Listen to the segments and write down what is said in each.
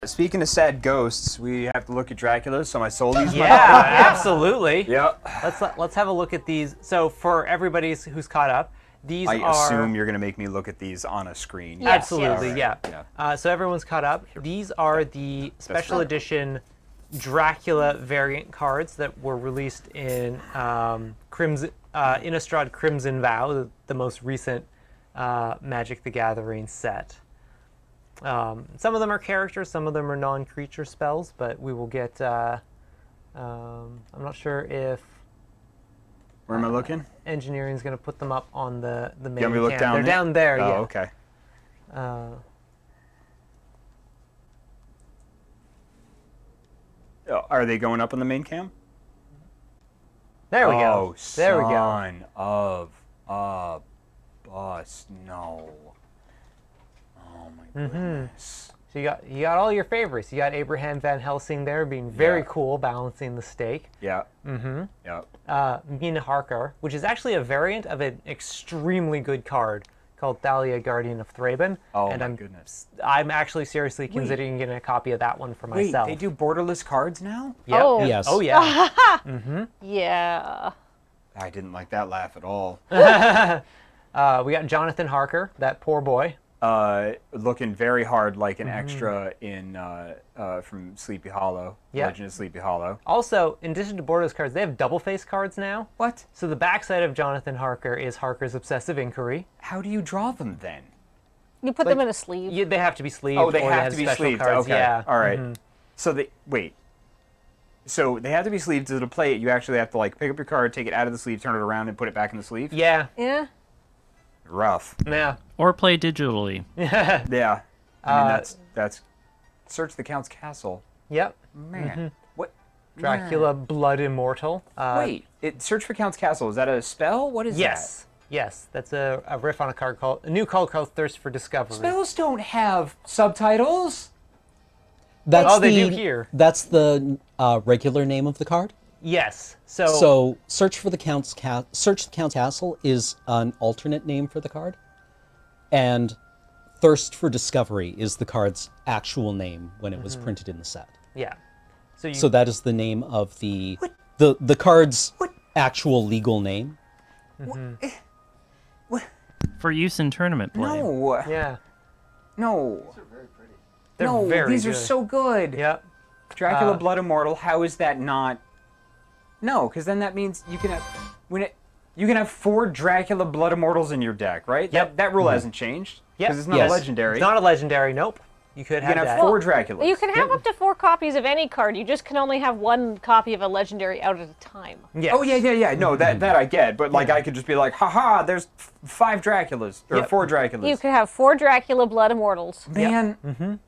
speaking of sad ghosts, we have to look at Draculas. So I sold these. Yeah, absolutely. Yep. Let's have a look at these. So for everybody who's caught up, these I are. assume you're gonna make me look at these on a screen. Yes, Absolutely, yes. yeah. So everyone's caught up. These are the special edition Dracula variant cards that were released in Innistrad Crimson Vow, the most recent Magic the Gathering set. Some of them are characters, some of them are non-creature spells, but we will get. I'm not sure if. Where am I looking? Engineering's going to put them up on the main You want me to look cam. down They're there? down there, Oh, yeah. okay. Are they going up on the main cam? There we go. Oh, There we go. son of a bus. No. Oh my goodness. So you got all your favorites. You got Abraham Van Helsing there, being very cool, balancing the stake. Yeah. Mm-hmm. Yeah. Mina Harker, which is actually a variant of an extremely good card called Thalia, Guardian of Thraben. Oh and my goodness. I'm actually seriously considering getting a copy of that one for Wait, myself. they do borderless cards now? Yep. Oh. Yes. Oh yeah. Yeah. I didn't like that laugh at all. We got Jonathan Harker, that poor boy. Looking very hard like an extra in from Sleepy Hollow. Yeah. Legend of Sleepy Hollow. Also, in addition to borderless cards, they have double face cards now. What? So the backside of Jonathan Harker is Harker's Obsessive Inquiry. How do you draw them then? You put them in a sleeve. Yeah, they have to be sleeved. Oh, they or have to be special sleeved. Cards. Okay. Yeah. All right. So they wait. So they have to be sleeved. So to play it, you actually have to like pick up your card, take it out of the sleeve, turn it around, and put it back in the sleeve. Yeah. Yeah. Rough. Yeah. Or play digitally. Yeah. I mean that's Search the Count's Castle. Yep. Man. What? Dracula, Blood Immortal. Wait. Search for Count's Castle. Is that a spell? What is Yes. Yes. That's a riff on a new card called Thirst for Discovery. that? Spells don't have subtitles. Oh, they do here. That's the regular name of the card. Yes. So Search the Count's Castle is an alternate name for the card, and Thirst for Discovery is the card's actual name when it was printed in the set. Yeah. So that is the name of the card's actual legal name. For use in tournament play. No. Yeah. No. They're no. very These good. are so good. Yep. Dracula, Blood Immortal. How is that not? No, because then that means you can have you can have 4 Dracula Blood Immortals in your deck, right? Yep. That rule hasn't changed. Yep. Because it's not Yes. a legendary. It's not a legendary. Nope. You could you have can that. have 4 Draculas. You can have up to 4 copies of any card. You just can only have 1 copy of a legendary out at a time. Yes. Oh yeah. No, that I get, but like I could just be like, haha, there's 5 Draculas or 4 Draculas. You could have 4 Dracula Blood Immortals. Man,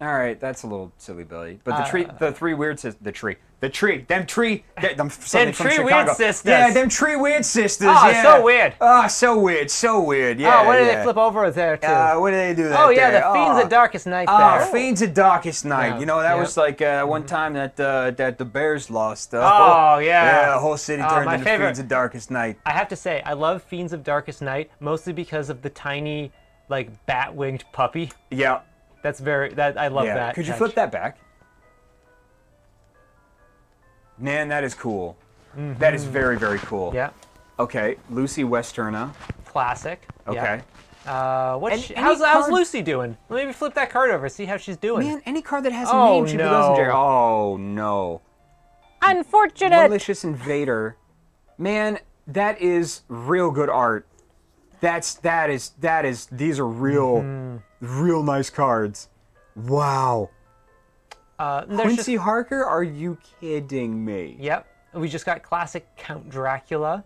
all right, that's a little silly, Billy. But the 3 weird sisters, them tree Tree Chicago. Weird Sisters. Yeah, them tree weird sisters. Oh, yeah. so weird. Oh, so weird. Yeah. Oh, what did yeah. they flip over there to? What did they do? Oh yeah, there? the Fiends of Darkest Night Oh, there. Fiends of Darkest Night. Yeah. You know, that Yeah. was like one time that the Bears lost. Oh, yeah. Yeah, the whole city turned my into favorite. Fiends of Darkest Night. I have to say, I love Fiends of Darkest Night mostly because of the tiny, like, bat-winged puppy. Yeah. I love Yeah. that. Could you touch. flip that back? Man, that is cool. That is very, very cool. Yeah. Okay, Lucy Westerna. Classic. Okay. Yeah. Any How's card- Lucy doing? Maybe flip that card over, see how she's doing. Man, any card that has a Oh, name should be no. legendary. Oh no. Unfortunate. Malicious Invader. Man, that is real good art. These are real nice cards. Wow. There's Quincy Harker, are you kidding me? Yep. We just got classic Count Dracula.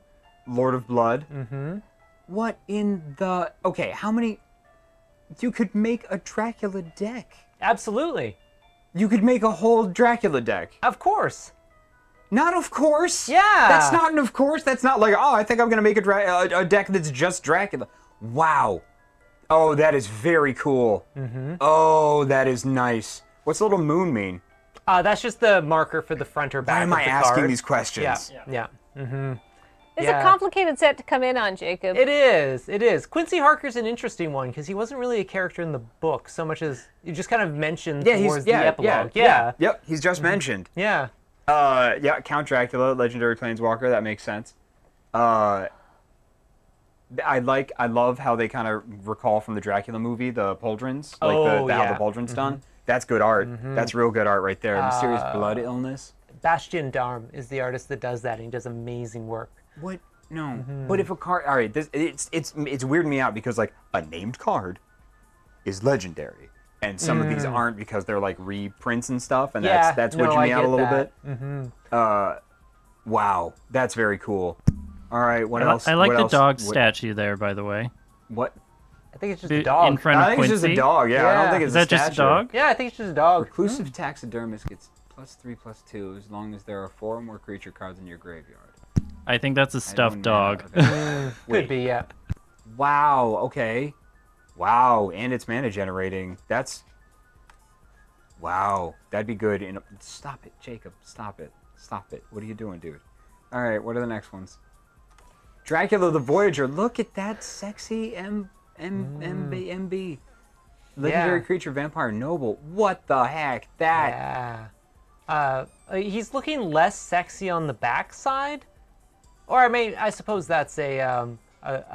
Lord of Blood. Mm-hmm. What in the... Okay, how many... You could make a Dracula deck. Absolutely. You could make a whole Dracula deck. Of course. Not of course. Yeah. That's not an of course. That's not like, oh, I think I'm going to make a deck that's just Dracula. Wow. Oh, that is very cool. Mm-hmm. Oh, that is nice. What's the little moon mean? That's just the marker for the front or back Why am of I the asking card. these questions? Yeah. Mm-hmm. It's a complicated set to come in on, Jacob. It is. It is. Quincy Harker's an interesting one because he wasn't really a character in the book so much as you just kind of mentioned towards the epilogue. Yeah. Yep, he's just mentioned. Yeah. Yeah, Count Dracula, legendary planeswalker. That makes sense. I love how they kind of recall from the Dracula movie the pauldrons, like how the pauldrons done. That's good art. That's real good art right there. Mysterious blood illness. Bastian Darm is the artist that does that, and he does amazing work. What? No. But if a card, all right, it's weirding me out because like a named card is legendary, and some of these aren't because they're like reprints and stuff, and that's wedging me out a little bit. Wow, that's very cool. All right, what else? I like what the else? dog statue there, by the way. What? I think it's just a dog. In front of I think Quincy. it's just a dog. Yeah, I don't think it's Is that a statue. just a dog? Yeah, I think it's just a dog. Reclusive taxidermist gets +3/+2 as long as there are 4 or more creature cards in your graveyard. I think that's a stuffed dog. Could be, yeah. Wow. Okay. Wow, and it's mana generating. That's. Wow, that'd be good. Stop it, Jacob. Stop it. Stop it. What are you doing, dude? All right. What are the next ones? Dracula the Voyager. Look at that sexy MB. Legendary creature, vampire, noble. What the heck? That. Yeah. He's looking less sexy on the backside, or I suppose that's a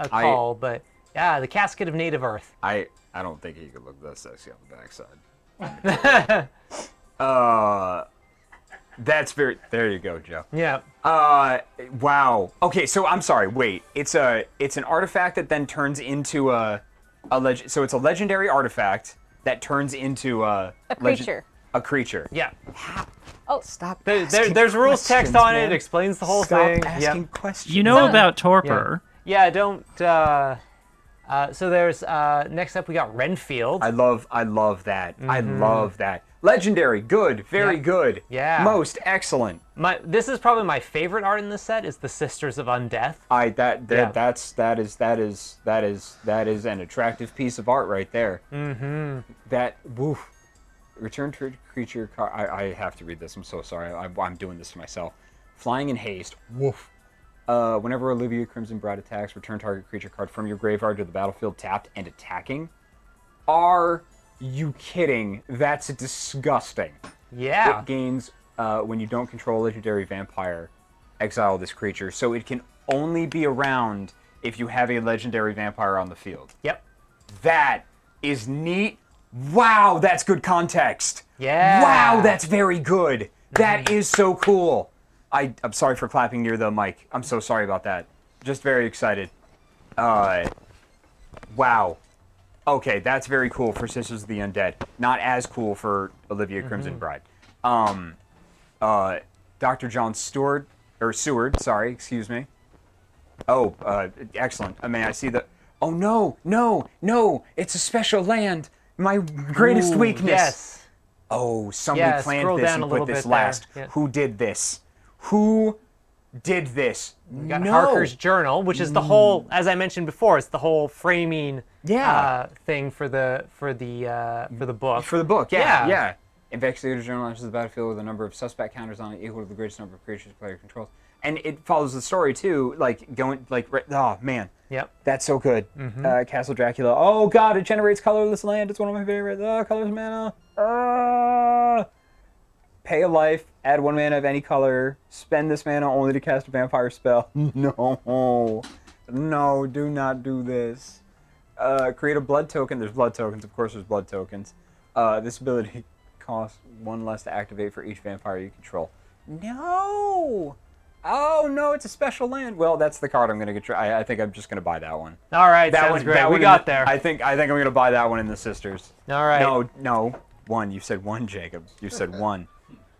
call. But yeah, the Casket of Native Earth. I don't think he could look that sexy on the backside. That's very. There you go, Joe. Yeah. Wow. Okay, so I'm sorry. Wait, it's an artifact that then turns into so it's a legendary artifact that turns into a creature. A creature. Yeah. Oh, Stop. There's rules text on it. It explains the whole thing. Stop asking questions. You know about torpor. Yeah. Don't. So there's next up we got Renfield. I love that. I love that. Legendary, good, very good. Yeah. Most excellent. This is probably my favorite art in this set is the Sisters of Undeath. That is an attractive piece of art right there. That woof. Return to creature card. I have to read this. I'm so sorry. I'm doing this to myself. Flying in haste. Woof. Whenever Olivia Crimson Bride attacks, return target creature card from your graveyard to the battlefield tapped and attacking. Are you kidding? That's disgusting. Yeah. It gains when you don't control a legendary vampire, exile this creature. So it can only be around if you have a legendary vampire on the field. Yep. That is neat. Wow, that's good context. Yeah. Wow, that's very good. That is so cool. I'm sorry for clapping near the mic. I'm so sorry about that. Just very excited. Wow. Okay, that's very cool for Sisters of the Undead. Not as cool for Olivia Crimson Bride. Dr. John Seward, sorry, excuse me. Oh, excellent. I mean, I see the... Oh, no, it's a special land. My greatest weakness. Yes. Oh, somebody planned this and put this last. Yeah. Who did this? Who did this? We got Harker's Journal, which is the whole, as I mentioned before, it's the whole framing thing for the book. For the book, yeah. Investigator's Journal enters the battlefield with a number of suspect counters on it equal to the greatest number of creatures the player controls. And it follows the story too, oh man. Yep. That's so good. Castle Dracula. Oh god, it generates colorless land. It's one of my favorites. Colorless mana. Pay a life, add 1 mana of any color, spend this mana only to cast a vampire spell. No, do not do this. Create a blood token. There's blood tokens. Of course, there's blood tokens. This ability costs 1 less to activate for each vampire you control. No! Oh, no, it's a special land. Well, that's the card I'm going to get. I think I'm just going to buy that one. All right, that sounds great. We got there. I think I'm going to buy that one in the Sisters. All right. No. 1. You said 1, Jacob. You said 1.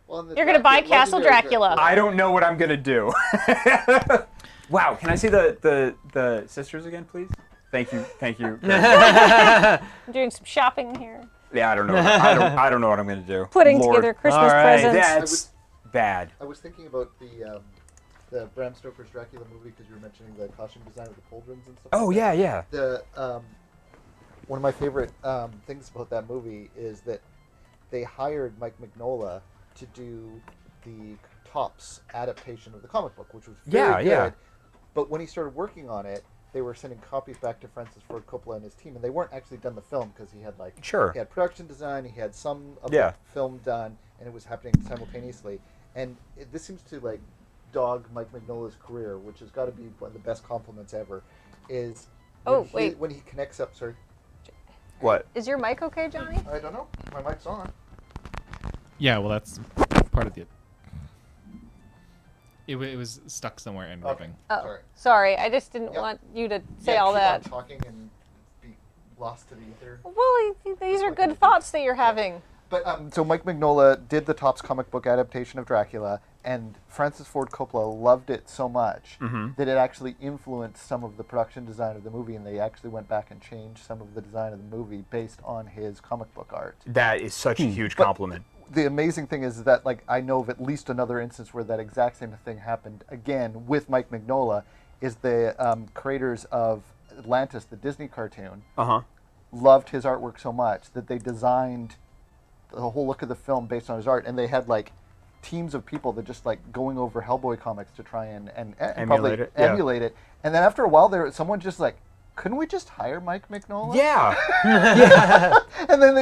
Well, you're going to buy Castle Dracula. I don't know what I'm going to do. Wow, can I see the Sisters again, please? Thank you. I'm doing some shopping here. Yeah, I don't know. I don't know what I'm going to do. Putting together Christmas presents. That's bad. I was thinking about the Bram Stoker's Dracula movie because you were mentioning the costume design of the pauldrons and stuff. Oh, like yeah. The one of my favorite things about that movie is that they hired Mike Mignola to do the Topps adaptation of the comic book, which was very good. But when he started working on it, they were sending copies back to Francis Ford Coppola and his team, and they weren't actually done the film because he had Sure. he had production design, he had some of Yeah. the film done, and it was happening simultaneously. And this seems to dog Mike Mignola's career, which has got to be one of the best compliments ever. Is when he connects up. Sorry, What? Is your mic okay, Johnny? I don't know. My mic's on. Yeah, well, that's part of the. It was stuck somewhere and ripping. Oh, Sorry. sorry. I just didn't Yep. want you to say all keep that. on talking and be lost to the ether. Well, these are good thoughts that you're having. But so Mike Mignola did the Topps comic book adaptation of Dracula, and Francis Ford Coppola loved it so much that it actually influenced some of the production design of the movie, and they actually went back and changed some of the design of the movie based on his comic book art. That is such a huge compliment. The amazing thing is that I know of at least another instance where that exact same thing happened again with Mike Mignola. Is the creators of Atlantis, the Disney cartoon, loved his artwork so much that they designed the whole look of the film based on his art, and they had teams of people that just going over Hellboy comics to try and Emulate it, yeah. emulate it. And then after a while, someone just couldn't we just hire Mike Mignola? Yeah. And then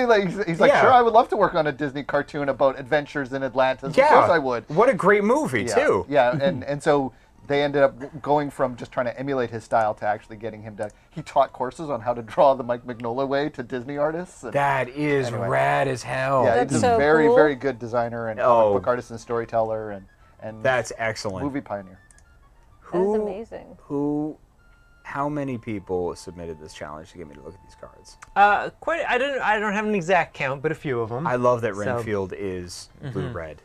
he's like, Yeah. sure, I would love to work on a Disney cartoon about adventures in Atlantis. Yeah. Of course I would. What a great movie, too. Yeah, and so they ended up going from just trying to emulate his style to actually getting him to. He taught courses on how to draw the Mike Mignola way to Disney artists. And, That is rad as hell. yeah, That's he's so a very, cool. very good designer and comic book artist and storyteller and That's excellent. movie pioneer. That is amazing. How many people submitted this challenge to get me to look at these cards? Quite. I don't have an exact count, but a few of them. I love that So- Renfield is blue-red.